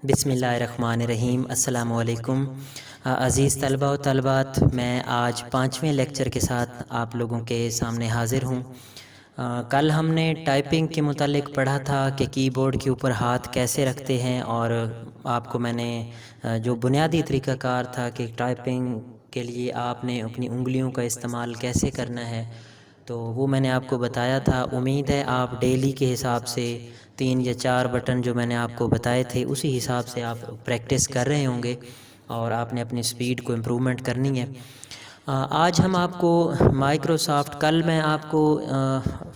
بسم اللہ الرحمن الرحیم۔ السلام علیکم عزیز طلبہ و طالبات، میں آج 5ویں لیکچر کے ساتھ آپ لوگوں کے سامنے حاضر ہوں۔ کل ہم نے ٹائپنگ کے متعلق پڑھا تھا کہ کی بورڈ کے اوپر ہاتھ کیسے رکھتے ہیں، اور آپ کو میں نے جو بنیادی طریقہ کار تھا کہ ٹائپنگ کے لیے آپ نے اپنی انگلیوں کا استعمال کیسے کرنا ہے، تو وہ میں نے آپ کو بتایا تھا۔ امید ہے آپ ڈیلی کے حساب سے 3 یا 4 بٹن جو میں نے آپ کو بتائے تھے اسی حساب سے آپ پریکٹس کر رہے ہوں گے، اور آپ نے اپنی سپیڈ کو امپرومنٹ کرنی ہے۔ آج ہم آپ کو مائکروسافٹ، کل میں آپ کو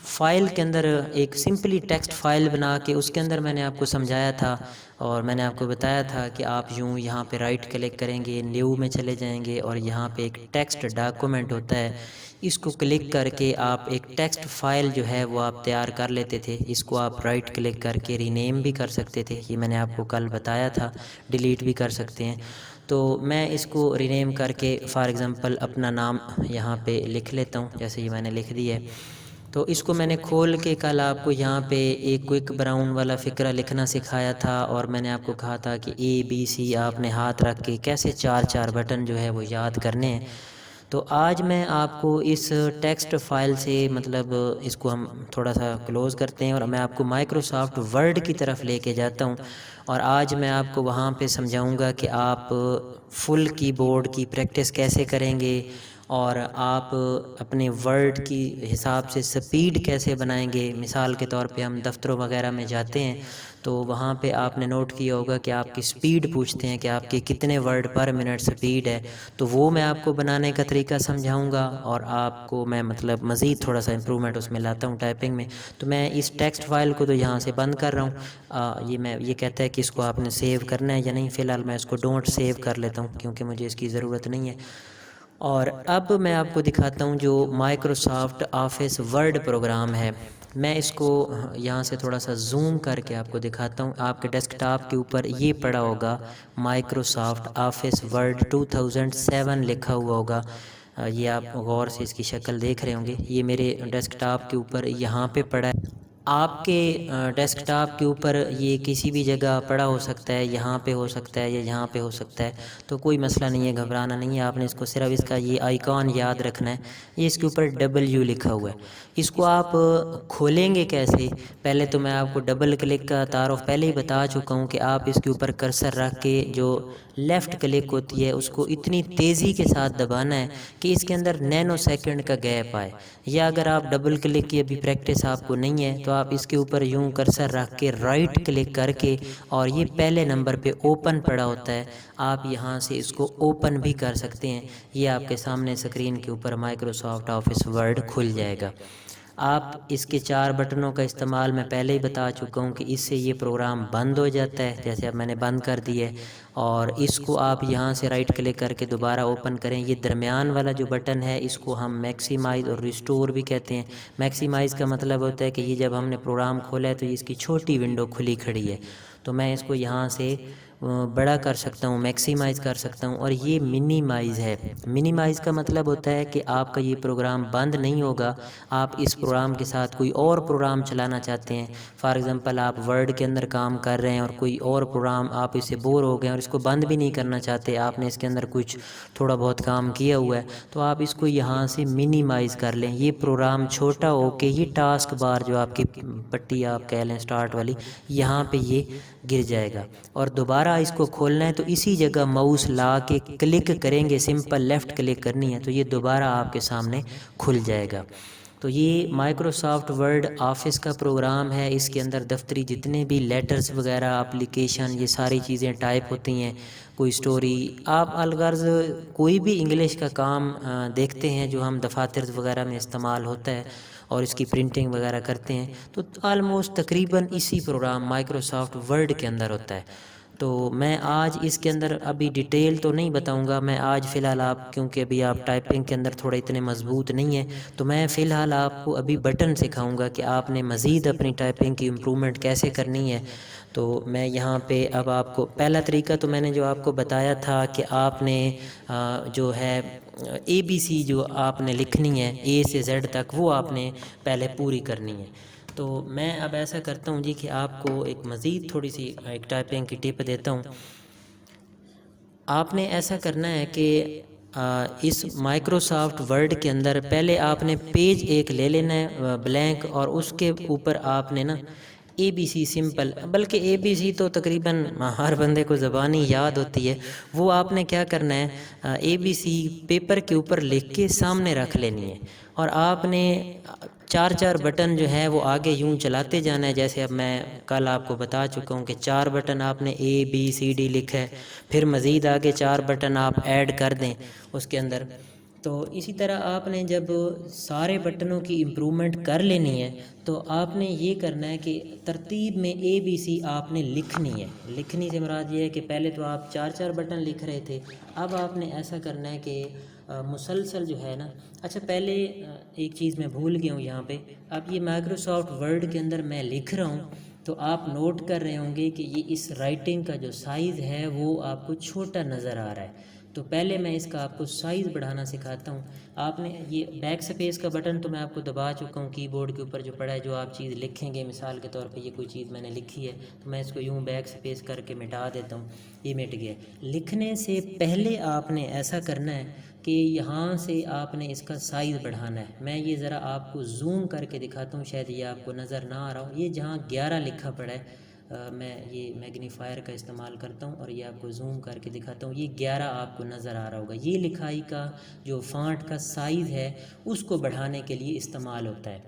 فائل کے اندر ایک سمپلی ٹیکسٹ فائل بنا کے اس کے اندر میں نے آپ کو سمجھایا تھا، اور میں نے آپ کو بتایا تھا کہ آپ یوں یہاں پہ رائٹ کلک کریں گے، نیو میں چلے جائیں گے، اور یہاں پہ ایک ٹیکسٹ ڈاکومنٹ ہوتا ہے، اس کو کلک کر کے آپ ایک ٹیکسٹ فائل جو ہے وہ آپ تیار کر لیتے تھے۔ اس کو آپ رائٹ کلک کر کے رینیم بھی کر سکتے تھے، یہ میں نے آپ کو کل بتایا تھا، ڈیلیٹ بھی کر سکتے ہیں۔ تو میں اس کو رینیم کر کے فار ایگزامپل اپنا نام یہاں پہ لکھ لیتا ہوں، جیسے یہ میں نے لکھ دی ہے۔ تو اس کو میں نے کھول کے کل آپ کو یہاں پہ ایک کوئک براؤن والا فقرہ لکھنا سکھایا تھا، اور میں نے آپ کو کہا تھا کہ ABC آپ نے ہاتھ رکھ کے کیسے 4 بٹن جو ہے وہ یاد کرنے ہیں۔ تو آج میں آپ کو اس ٹیکسٹ فائل سے مطلب اس کو ہم تھوڑا سا کلوز کرتے ہیں، اور میں آپ کو مائکروسافٹ ورڈ کی طرف لے کے جاتا ہوں، اور آج میں آپ کو وہاں پہ سمجھاؤں گا کہ آپ فل کی بورڈ کی پریکٹس کیسے کریں گے، اور آپ اپنے ورڈ کی حساب سے سپیڈ کیسے بنائیں گے۔ مثال کے طور پہ ہم دفتروں وغیرہ میں جاتے ہیں تو وہاں پہ آپ نے نوٹ کیا ہوگا کہ آپ کی سپیڈ پوچھتے ہیں کہ آپ کے کتنے ورڈ پر منٹ سپیڈ ہے، تو وہ میں آپ کو بنانے کا طریقہ سمجھاؤں گا، اور آپ کو میں مطلب مزید تھوڑا سا امپرومنٹ اس میں لاتا ہوں ٹائپنگ میں۔ تو میں اس ٹیکسٹ فائل کو تو یہاں سے بند کر رہا ہوں۔ یہ کہتا ہے کہ اس کو آپ نے سیو کرنا ہے یا نہیں، فی الحال میں اس کو ڈونٹ سیو کر لیتا ہوں کیونکہ مجھے اس کی ضرورت نہیں ہے۔ اور اب میں آپ کو دکھاتا ہوں جو مائکروسافٹ آفس ورڈ پروگرام ہے۔ میں اس کو یہاں سے تھوڑا سا زوم کر کے آپ کو دکھاتا ہوں۔ آپ کے ڈیسک ٹاپ کے اوپر یہ پڑا ہوگا مائکروسافٹ آفس ورڈ 2007 لکھا ہوا ہوگا، یہ آپ غور سے اس کی شکل دیکھ رہے ہوں گے۔ یہ میرے ڈیسک ٹاپ کے اوپر یہاں پہ پڑا ہے۔ آپ کے ڈیسک ٹاپ کے اوپر یہ کسی بھی جگہ پڑا ہو سکتا ہے، یہاں پہ ہو سکتا ہے یا یہاں پہ ہو سکتا ہے، تو کوئی مسئلہ نہیں ہے، گھبرانا نہیں ہے۔ آپ نے اس کو صرف اس کا یہ آئیکن یاد رکھنا ہے، یہ اس کے اوپر W لکھا ہوا ہے۔ اس کو آپ کھولیں گے کیسے؟ پہلے تو میں آپ کو ڈبل کلک کا تعارف پہلے ہی بتا چکا ہوں کہ آپ اس کے اوپر کرسر رکھ کے جو لیفٹ کلک ہوتی ہے اس کو اتنی تیزی کے ساتھ دبانا ہے کہ اس کے اندر نینو سیکنڈ کا گیپ آئے، یا اگر آپ ڈبل کلک کی ابھی پریکٹس آپ کو نہیں ہے تو آپ اس کے اوپر یوں کرسر رکھ کے رائٹ کلک کر کے، اور یہ پہلے نمبر پہ اوپن پڑا ہوتا ہے، آپ یہاں سے اس کو اوپن بھی کر سکتے ہیں۔ یہ آپ کے سامنے سکرین کے اوپر مائکروسافٹ آفس ورڈ کھل جائے گا۔ آپ اس کے 4 بٹنوں کا استعمال میں پہلے ہی بتا چکا ہوں کہ اس سے یہ پروگرام بند ہو جاتا ہے، جیسے اب میں نے بند کر دی ہے، اور اس کو آپ یہاں سے رائٹ کلک کر کے دوبارہ اوپن کریں۔ یہ درمیان والا جو بٹن ہے اس کو ہم میکسیمائز اور ریسٹور بھی کہتے ہیں۔ میکسیمائز کا مطلب ہوتا ہے کہ یہ جب ہم نے پروگرام کھولا ہے تو اس کی چھوٹی ونڈو کھلی کھڑی ہے، تو میں اس کو یہاں سے بڑا کر سکتا ہوں، میکسیمائز کر سکتا ہوں۔ اور یہ منیمائز ہے۔ منیمائز کا مطلب ہوتا ہے کہ آپ کا یہ پروگرام بند نہیں ہوگا، آپ اس پروگرام کے ساتھ کوئی اور پروگرام چلانا چاہتے ہیں، فار ایگزامپل آپ ورڈ کے اندر کام کر رہے ہیں اور کوئی اور پروگرام آپ اس سے بور ہو گئے اور اس کو بند بھی نہیں کرنا چاہتے، آپ نے اس کے اندر کچھ تھوڑا بہت کام کیا ہوا ہے، تو آپ اس کو یہاں سے منیمائز کر لیں۔ یہ پروگرام چھوٹا ہو کے یہ ٹاسک بار جو آپ کی پٹی آپ کہہ لیں سٹارٹ والی، یہاں پہ یہ گر جائے گا، اور دوبارہ اس کو کھولنا ہے تو اسی جگہ ماؤس لا کے کلک کریں گے، سمپل لیفٹ کلک کرنی ہے، تو یہ دوبارہ آپ کے سامنے کھل جائے گا۔ تو یہ مائکروسافٹ ورڈ آفس کا پروگرام ہے، اس کے اندر دفتری جتنے بھی لیٹرز وغیرہ، اپلیکیشن، یہ ساری چیزیں ٹائپ ہوتی ہیں، کوئی سٹوری، آپ الغرض کوئی بھی انگلش کا کام دیکھتے ہیں جو ہم دفاتر وغیرہ میں استعمال ہوتا ہے اور اس کی پرنٹنگ وغیرہ کرتے ہیں، تو آلموسٹ تقریباً اسی پروگرام مائکروسافٹ ورڈ کے اندر ہوتا ہے۔ تو میں آج اس کے اندر ابھی ڈیٹیل تو نہیں بتاؤں گا، میں آج فی الحال آپ کیونکہ ابھی آپ ٹائپنگ کے اندر تھوڑے اتنے مضبوط نہیں ہیں، تو میں فی الحال آپ کو ابھی بٹن سکھاؤں گا کہ آپ نے مزید اپنی ٹائپنگ کی امپرومنٹ کیسے کرنی ہے۔ تو میں یہاں پہ اب آپ کو پہلا طریقہ تو میں نے جو آپ کو بتایا تھا کہ آپ نے جو ہے ABC جو آپ نے لکھنی ہے A سے Z تک، وہ آپ نے پہلے پوری کرنی ہے۔ تو میں اب ایسا کرتا ہوں جی کہ آپ کو ایک مزید تھوڑی سی ایک ٹائپنگ کی ٹپ دیتا ہوں. آپ نے ایسا کرنا ہے کہ اس مائکروسافٹ ورڈ کے اندر پہلے آپ نے پیج ایک لے لینا ہے بلینک، اور اس کے اوپر آپ نے نا اے بی سی سمپل، بلکہ اے بی سی تو تقریباً ہر بندے کو زبانی یاد ہوتی ہے، وہ آپ نے کیا کرنا ہے اے بی سی پیپر کے اوپر لکھ کے سامنے رکھ لینی ہے، اور آپ نے چار چار بٹن جو ہے وہ آگے یوں چلاتے جانا ہے. جیسے اب میں کل آپ کو بتا چکا ہوں کہ 4 بٹن آپ نے اے بی سی ڈی لکھا ہے، پھر مزید آگے 4 بٹن آپ ایڈ کر دیں اس کے اندر. تو اسی طرح آپ نے جب سارے بٹنوں کی امپرومنٹ کر لینی ہے تو آپ نے یہ کرنا ہے کہ ترتیب میں اے بی سی آپ نے لکھنی ہے. لکھنی سے مراد یہ ہے کہ پہلے تو آپ 4 بٹن لکھ رہے تھے، اب آپ نے ایسا کرنا ہے کہ مسلسل جو ہے نا. اچھا پہلے ایک چیز میں بھول گیا ہوں یہاں پہ، اب یہ مائکروسافٹ ورڈ کے اندر میں لکھ رہا ہوں تو آپ نوٹ کر رہے ہوں گے کہ یہ اس رائٹنگ کا جو سائز ہے وہ آپ کو چھوٹا نظر آ رہا ہے. تو پہلے میں اس کا آپ کو سائز بڑھانا سکھاتا ہوں. آپ نے یہ بیک سپیس کا بٹن تو میں آپ کو دبا چکا ہوں کی بورڈ کے اوپر جو پڑا ہے، جو آپ چیز لکھیں گے مثال کے طور پہ یہ کوئی چیز میں نے لکھی ہے تو میں اس کو یوں بیک سپیس کر کے مٹا دیتا ہوں، یہ مٹ گیا. لکھنے سے پہلے آپ نے ایسا کرنا ہے کہ یہاں سے آپ نے اس کا سائز بڑھانا ہے. میں یہ ذرا آپ کو زوم کر کے دکھاتا ہوں، شاید یہ آپ کو نظر نہ آ رہا ہو. یہ جہاں 11 لکھا پڑا ہے میں یہ میگنیفائر کا استعمال کرتا ہوں اور یہ آپ کو زوم کر کے دکھاتا ہوں، یہ 11 آپ کو نظر آ رہا ہوگا. یہ لکھائی کا جو فانٹ کا سائز ہے اس کو بڑھانے کے لیے استعمال ہوتا ہے.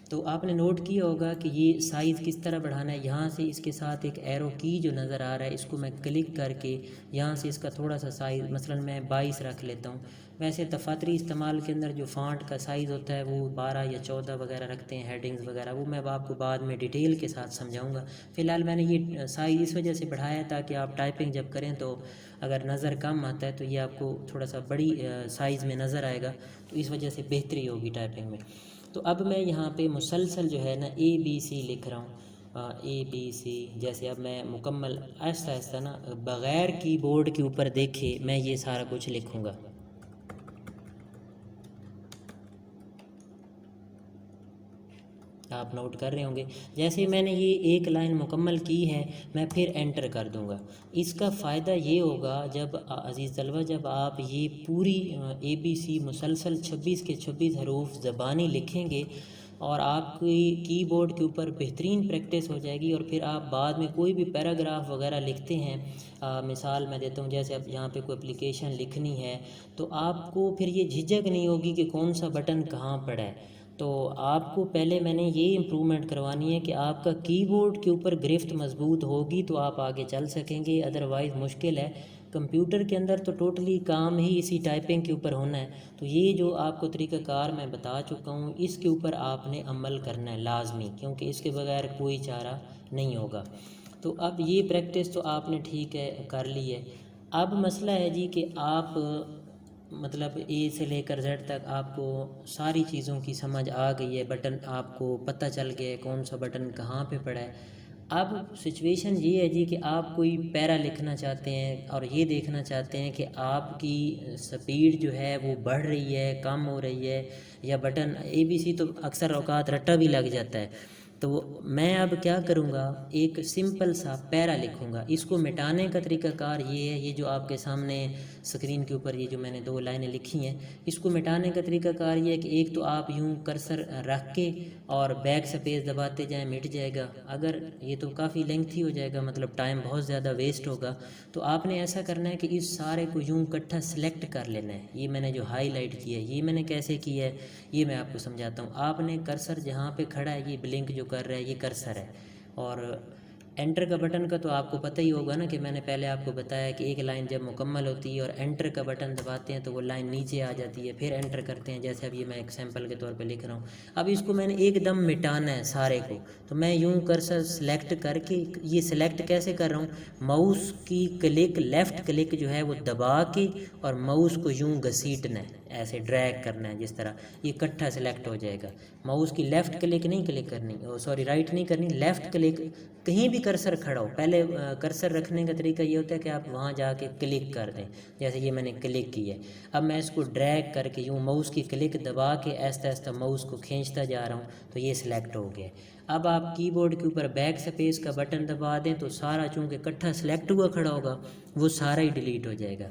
تو آپ نے نوٹ کیا ہوگا کہ یہ سائز کس طرح بڑھانا ہے. یہاں سے اس کے ساتھ ایک ایرو کی جو نظر آ رہا ہے اس کو میں کلک کر کے یہاں سے اس کا تھوڑا سا سائز مثلا میں 22 رکھ لیتا ہوں. ویسے دفاتری استعمال کے اندر جو فانٹ کا سائز ہوتا ہے وہ 12 یا 14 وغیرہ رکھتے ہیں، ہیڈنگز وغیرہ، وہ میں آپ کو بعد میں ڈیٹیل کے ساتھ سمجھاؤں گا. فی الحال میں نے یہ سائز اس وجہ سے بڑھایا تاکہ آپ ٹائپنگ جب کریں تو اگر نظر کم آتا ہے تو یہ آپ کو تھوڑا سا بڑی سائز میں نظر آئے گا، تو اس وجہ سے بہتری ہوگی ٹائپنگ میں. تو اب میں یہاں پہ مسلسل جو ہے نا اے بی سی لکھ رہا ہوں، اے بی سی. جیسے اب میں مکمل آہستہ آہستہ نا بغیر کی بورڈ کے اوپر دیکھے میں یہ سارا کچھ لکھوں گا. آپ نوٹ کر رہے ہوں گے. جیسے میں نے یہ ایک لائن مکمل کی ہے میں پھر انٹر کر دوں گا. اس کا فائدہ یہ ہوگا جب عزیز طلبہ جب آپ یہ پوری اے بی سی مسلسل 26 کے 26 حروف زبانی لکھیں گے اور آپ کی کی بورڈ کے اوپر بہترین پریکٹس ہو جائے گی، اور پھر آپ بعد میں کوئی بھی پیراگراف وغیرہ لکھتے ہیں، مثال میں دیتا ہوں جیسے اب یہاں پہ کوئی اپلیکیشن لکھنی ہے تو آپ کو پھر یہ جھجک نہیں ہوگی کہ کون سا بٹن کہاں پڑا ہے. تو آپ کو پہلے میں نے یہ امپرومنٹ کروانی ہے کہ آپ کا کی بورڈ کے اوپر گرفت مضبوط ہوگی تو آپ آگے چل سکیں گے، ادروائز مشکل ہے. کمپیوٹر کے اندر تو ٹوٹلی کام ہی اسی ٹائپنگ کے اوپر ہونا ہے. تو یہ جو آپ کو طریقہ کار میں بتا چکا ہوں اس کے اوپر آپ نے عمل کرنا ہے لازمی، کیونکہ اس کے بغیر کوئی چارہ نہیں ہوگا. تو اب یہ پریکٹس تو آپ نے ٹھیک ہے کر لی ہے. اب مسئلہ ہے جی کہ آپ مطلب اے سے لے کر زیڈ تک آپ کو ساری چیزوں کی سمجھ آ گئی ہے، بٹن آپ کو پتہ چل گیا ہے کون سا بٹن کہاں پہ پڑا ہے. اب سچویشن یہ ہے جی کہ آپ کوئی پیرا لکھنا چاہتے ہیں اور یہ دیکھنا چاہتے ہیں کہ آپ کی سپیڈ جو ہے وہ بڑھ رہی ہے کم ہو رہی ہے، یا بٹن اے بی سی تو اکثر اوقات رٹا بھی لگ جاتا ہے. تو میں اب کیا کروں گا، ایک سمپل سا پیرا لکھوں گا. اس کو مٹانے کا طریقہ کار یہ ہے، یہ جو آپ کے سامنے سکرین کے اوپر یہ جو میں نے 2 لائنیں لکھی ہیں، اس کو مٹانے کا طریقہ کار یہ ہے کہ ایک تو آپ یوں کرسر رکھ کے اور بیک سپیس دباتے جائیں، مٹ جائے گا. اگر یہ تو کافی لینتھی ہو جائے گا، مطلب ٹائم بہت زیادہ ویسٹ ہوگا. تو آپ نے ایسا کرنا ہے کہ اس سارے کو یوں اکٹھا سلیکٹ کر لینا ہے. یہ میں نے جو ہائی لائٹ کیا ہے یہ میں نے کیسے کیا ہے یہ میں آپ کو سمجھاتا ہوں. آپ نے کرسر جہاں پہ کھڑا ہے یہ بلنک جو کر رہا ہے یہ کرسر ہے، اور انٹر کا بٹن کا تو آپ کو پتہ ہی ہوگا نا کہ میں نے پہلے آپ کو بتایا کہ ایک لائن جب مکمل ہوتی ہے اور انٹر کا بٹن دباتے ہیں تو وہ لائن نیچے آ جاتی ہے، پھر انٹر کرتے ہیں. جیسے اب یہ میں ایک سیمپل کے طور پہ لکھ رہا ہوں. اب اس کو میں نے ایک دم مٹانا ہے سارے کو، تو میں یوں کرسر سلیکٹ کر کے یہ سلیکٹ کیسے کر رہا ہوں، ماؤس کی کلک لیفٹ کلک جو ہے وہ دبا کے اور ماؤس کو یوں گھسیٹنا ہے، ایسے ڈریگ کرنا ہے جس طرح یہ اکٹھا سلیکٹ ہو جائے گا. ماؤس کی لیفٹ کلک نہیں کلک کرنی، سوری رائٹ نہیں کرنی، لیفٹ کلک کہیں بھی کرسر کھڑا ہو. پہلے کرسر رکھنے کا طریقہ یہ ہوتا ہے کہ آپ وہاں جا کے کلک کر دیں, جیسے یہ میں نے کلک کی ہے. اب میں اس کو ڈریگ کر کے یوں ماؤس کی کلک دبا کے آہستہ آہستہ ماؤس کو کھینچتا جا رہا ہوں تو یہ سلیکٹ ہو گیا. اب آپ کی بورڈ کے اوپر بیک سپیس کا بٹن دبا دیں تو سارا چونکہ اکٹھا سلیکٹ ہوا کھڑا ہوگا وہ سارا ہی ڈیلیٹ ہو جائے گا.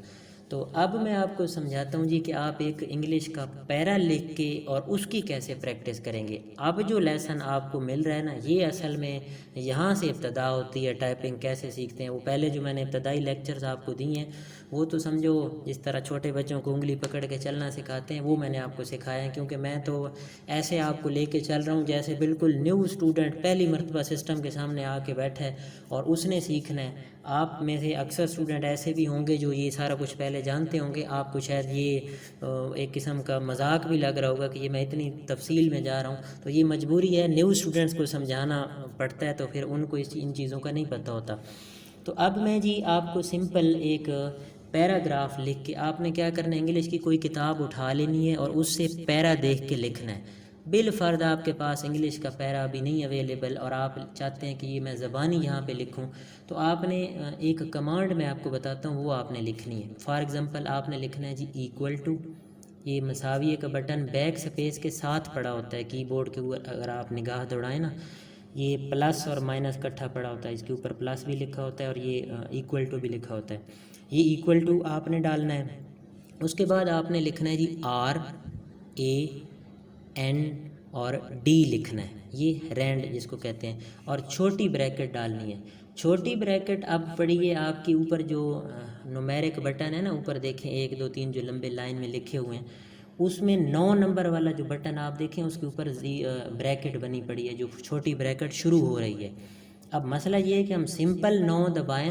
تو اب میں آپ کو سمجھاتا ہوں جی کہ آپ ایک انگلش کا پیرا لکھ کے اور اس کی کیسے پریکٹس کریں گے. اب جو لیسن آپ کو مل رہا ہے نا, یہ اصل میں یہاں سے ابتدا ہوتی ہے ٹائپنگ کیسے سیکھتے ہیں. وہ پہلے جو میں نے ابتدائی لیکچرز آپ کو دی ہیں وہ تو سمجھو جس طرح چھوٹے بچوں کو انگلی پکڑ کے چلنا سکھاتے ہیں وہ میں نے آپ کو سکھایا ہے, کیونکہ میں تو ایسے آپ کو لے کے چل رہا ہوں جیسے بالکل نیو اسٹوڈنٹ پہلی مرتبہ سسٹم کے سامنے آ کے بیٹھا ہے اور اس نے سیکھنا ہے. آپ میں سے اکثر اسٹوڈنٹ ایسے بھی ہوں گے جو یہ سارا کچھ پہلے جانتے ہوں گے. آپ کو شاید یہ ایک قسم کا مذاق بھی لگ رہا ہوگا کہ یہ میں اتنی تفصیل میں جا رہا ہوں, تو یہ مجبوری ہے, نیو اسٹوڈنٹس کو سمجھانا پڑتا ہے تو پھر ان کو ان چیزوں کا نہیں پتہ ہوتا. تو اب میں جی آپ کو سمپل ایک پیراگراف لکھ کے آپ نے کیا کرنا ہے, انگلش کی کوئی کتاب اٹھا لینی ہے اور اس سے پیرا دیکھ کے لکھنا ہے. بالفرض آپ کے پاس انگلش کا پیرا بھی نہیں اویلیبل اور آپ چاہتے ہیں کہ یہ میں زبانی یہاں پہ لکھوں, تو آپ نے ایک کمانڈ میں آپ کو بتاتا ہوں وہ آپ نے لکھنی ہے. فار ایگزامپل آپ نے لکھنا ہے جی ایکول ٹو, یہ مساویہ کا بٹن بیک سپیس کے ساتھ پڑا ہوتا ہے کی بورڈ کے اوپر. اگر آپ نگاہ دوڑائیں نا, یہ پلس اور مائنس اکٹھا پڑا ہوتا ہے, اس کے اوپر پلس بھی لکھا ہوتا ہے اور یہ ایکول ٹو بھی لکھا ہوتا ہے. یہ ایکول ٹو آپ نے ڈالنا ہے. اس کے بعد آپ نے لکھنا ہے جی آر اے این اور ڈی لکھنا ہے, یہ رینڈ جس کو کہتے ہیں, اور چھوٹی بریکٹ ڈالنی ہے. چھوٹی بریکٹ اب پڑھیے آپ کی اوپر جو نومیرک بٹن ہے نا, اوپر دیکھیں 1 2 3 جو لمبے لائن میں لکھے ہوئے ہیں, اس میں 9 نمبر والا جو بٹن آپ دیکھیں اس کے اوپر بریکٹ بنی پڑی ہے, جو چھوٹی بریکٹ شروع ہو رہی ہے. اب مسئلہ یہ ہے کہ ہم سمپل 9 دبائیں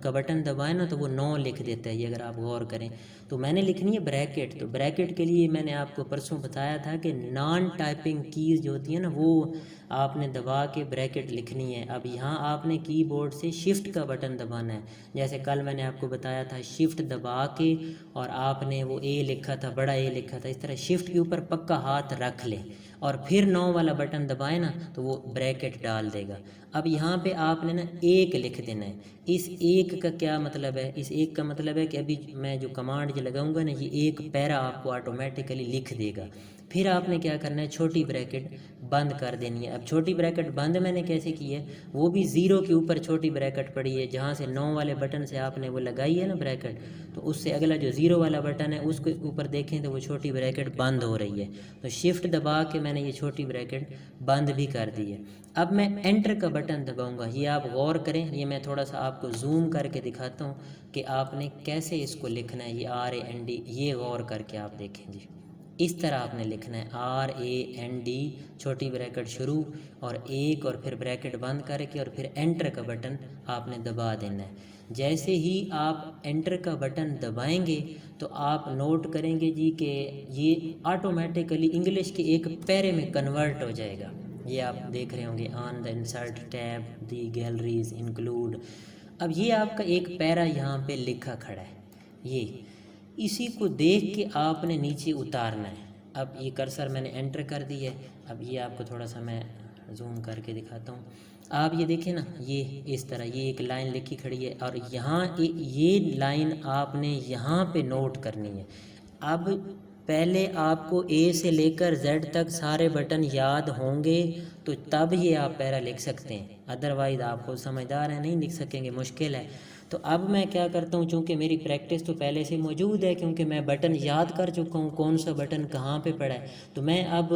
کا بٹن دبائیں نا تو وہ 9 لکھ دیتا ہے. یہ اگر آپ غور کریں تو میں نے لکھنی ہے بریکٹ. تو بریکٹ کے لیے میں نے آپ کو پرسوں بتایا تھا کہ نان ٹائپنگ کیز جو ہوتی ہیں نا وہ آپ نے دبا کے بریکٹ لکھنی ہے. اب یہاں آپ نے کی بورڈ سے شفٹ کا بٹن دبانا ہے, جیسے کل میں نے آپ کو بتایا تھا شفٹ دبا کے اور آپ نے وہ اے لکھا تھا, بڑا اے لکھا تھا, اس طرح شفٹ کے اوپر پکا ہاتھ رکھ لیں اور پھر 9 والا بٹن دبائیں نا تو وہ بریکٹ ڈال دے گا. اب یہاں پہ آپ نے نا ایک لکھ دینا ہے. اس ایک کا کیا مطلب ہے, اس ایک کا مطلب ہے کہ ابھی میں جو کمانڈ لگاؤں گا نا یہ ایک پیرا آپ کو آٹومیٹیکلی لکھ دے گا. پھر آپ نے کیا کرنا ہے, چھوٹی بریکٹ بند کر دینی ہے. اب چھوٹی بریکٹ بند میں نے کیسے کی ہے, وہ بھی 0 کے اوپر چھوٹی بریکٹ پڑی ہے, جہاں سے 9 والے بٹن سے آپ نے وہ لگائی ہے نا بریکٹ, تو اس سے اگلا جو 0 والا بٹن ہے اس کے اوپر دیکھیں تو وہ چھوٹی بریکٹ بند ہو رہی ہے. تو شفٹ دبا کے میں نے یہ چھوٹی بریکٹ بند بھی کر دی ہے. اب میں انٹر کا بٹن دباؤں گا. یہ آپ غور کریں, یہ میں تھوڑا سا آپ کو زوم کر کے دکھاتا ہوں کہ آپ نے کیسے اس کو لکھنا ہے. یہ آر اے این ڈی, یہ غور کر کے آپ دیکھیں جی, اس طرح آپ نے لکھنا ہے آر اے این ڈی چھوٹی بریکٹ شروع اور ایک اور پھر بریکٹ بند کر کے اور پھر انٹر کا بٹن آپ نے دبا دینا ہے. جیسے ہی آپ انٹر کا بٹن دبائیں گے تو آپ نوٹ کریں گے جی کہ یہ آٹومیٹیکلی انگلش کے ایک پیرے میں کنورٹ ہو جائے گا. یہ آپ دیکھ رہے ہوں گے on the insert tab the galleries include. اب یہ آپ کا ایک پیرا یہاں پہ لکھا کھڑا ہے, یہ اسی کو دیکھ کے آپ نے نیچے اتارنا ہے. اب یہ کرسر میں نے انٹر کر دی ہے. اب یہ آپ کو تھوڑا سا میں زوم کر کے دکھاتا ہوں. آپ یہ دیکھیں نا, یہ اس طرح یہ ایک لائن لکھی کھڑی ہے اور یہاں یہ لائن آپ نے یہاں پہ نوٹ کرنی ہے. اب پہلے آپ کو اے سے لے کر زیڈ تک سارے بٹن یاد ہوں گے تو تب یہ آپ پیرا لکھ سکتے ہیں, ادروائز آپ کو سمجھدار ہیں نہیں لکھ سکیں گے, مشکل ہے. تو اب میں کیا کرتا ہوں, چونکہ میری پریکٹس تو پہلے سے موجود ہے, کیونکہ میں بٹن یاد کر چکا ہوں کون سا بٹن کہاں پہ پڑا ہے, تو میں اب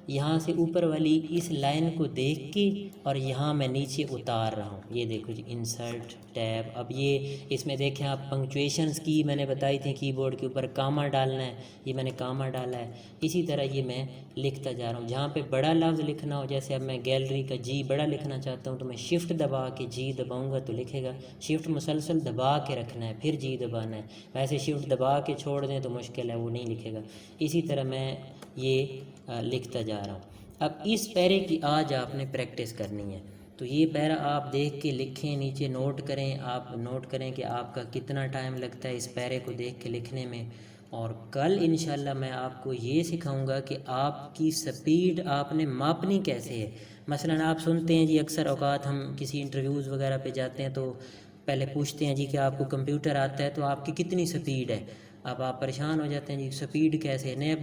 یہاں سے اوپر والی اس لائن کو دیکھ کے اور یہاں میں نیچے اتار رہا ہوں. یہ دیکھو جی انسرٹ ٹیب. اب یہ اس میں دیکھیں آپ پنکچویشنز کی میں نے بتائی تھی کی بورڈ کے اوپر کاما ڈالنا ہے, یہ میں نے کاما ڈالا ہے. اسی طرح یہ میں لکھتا جا رہا ہوں. جہاں پہ بڑا لفظ لکھنا ہو, جیسے اب میں گیلری کا جی بڑا لکھنا چاہتا ہوں تو میں شفٹ دبا کے جی دباؤں گا تو لکھے گا. شفٹ مسلسل دبا کے رکھنا ہے پھر جی دبانا ہے, ویسے شفٹ دبا کے چھوڑ دیں تو مشکل ہے, وہ نہیں لکھے گا. اسی طرح میں یہ لکھتا جا رہا ہوں. اب اس پیرے کی آج آپ نے پریکٹس کرنی ہے. تو یہ پیرا آپ دیکھ کے لکھیں, نیچے نوٹ کریں. آپ نوٹ کریں کہ آپ کا کتنا ٹائم لگتا ہے اس پیرے کو دیکھ کے لکھنے میں. اور کل انشاءاللہ میں آپ کو یہ سکھاؤں گا کہ آپ کی سپیڈ آپ نے ماپنی کیسے ہے۔ مثلا آپ سنتے ہیں جی اکثر اوقات ہم کسی انٹرویوز وغیرہ پہ جاتے ہیں تو پہلے پوچھتے ہیں جی کہ آپ کو کمپیوٹر آتا ہے تو آپ کی کتنی سپیڈ ہے۔ اب آپ پریشان ہو جاتے ہیں جی سپیڈ کیسے، نئے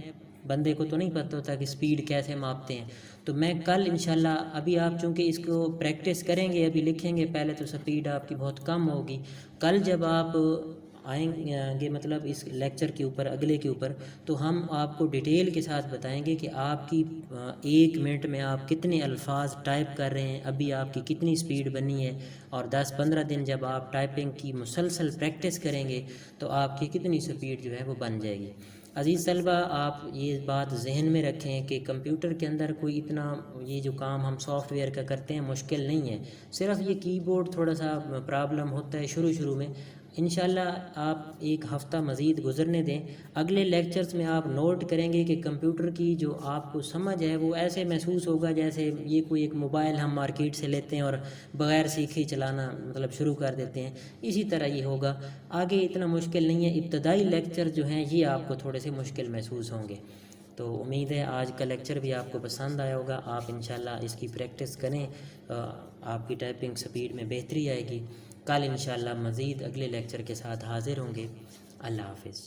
بندے کو تو نہیں پتہ ہوتا کہ سپیڈ کیسے ماپتے ہیں۔ تو میں کل انشاءاللہ، ابھی آپ چونکہ اس کو پریکٹس کریں گے، ابھی لکھیں گے پہلے تو سپیڈ آپ کی بہت کم ہوگی۔ کل جب آپ آئیں گے مطلب اس لیکچر کے اوپر، اگلے کے اوپر، تو ہم آپ کو ڈیٹیل کے ساتھ بتائیں گے کہ آپ کی 1 منٹ میں آپ کتنے الفاظ ٹائپ کر رہے ہیں، ابھی آپ کی کتنی سپیڈ بنی ہے، اور 10-15 دن جب آپ ٹائپنگ کی مسلسل پریکٹس کریں گے تو آپ کی کتنی سپیڈ جو ہے وہ بن جائے گی۔ عزیز طلبہ، آپ یہ بات ذہن میں رکھیں کہ کمپیوٹر کے اندر کوئی اتنا یہ جو کام ہم سافٹ ویئر کا کرتے ہیں مشکل نہیں ہے، صرف یہ کی بورڈ تھوڑا سا پرابلم ہوتا ہے شروع میں۔ انشاءاللہ آپ 1 ہفتہ مزید گزرنے دیں، اگلے لیکچرز میں آپ نوٹ کریں گے کہ کمپیوٹر کی جو آپ کو سمجھ ہے وہ ایسے محسوس ہوگا جیسے یہ کوئی ایک موبائل ہم مارکیٹ سے لیتے ہیں اور بغیر سیکھے چلانا مطلب شروع کر دیتے ہیں، اسی طرح یہ ہوگا۔ آگے اتنا مشکل نہیں ہے، ابتدائی لیکچر جو ہیں یہ آپ کو تھوڑے سے مشکل محسوس ہوں گے۔ تو امید ہے آج کا لیکچر بھی آپ کو پسند آیا ہوگا، آپ انشاءاللہ اس کی پریکٹس کریں، آپ کی ٹائپنگ سپیڈ میں بہتری آئے گی۔ کل انشاءاللہ مزید اگلے لیکچر کے ساتھ حاضر ہوں گے۔ اللہ حافظ۔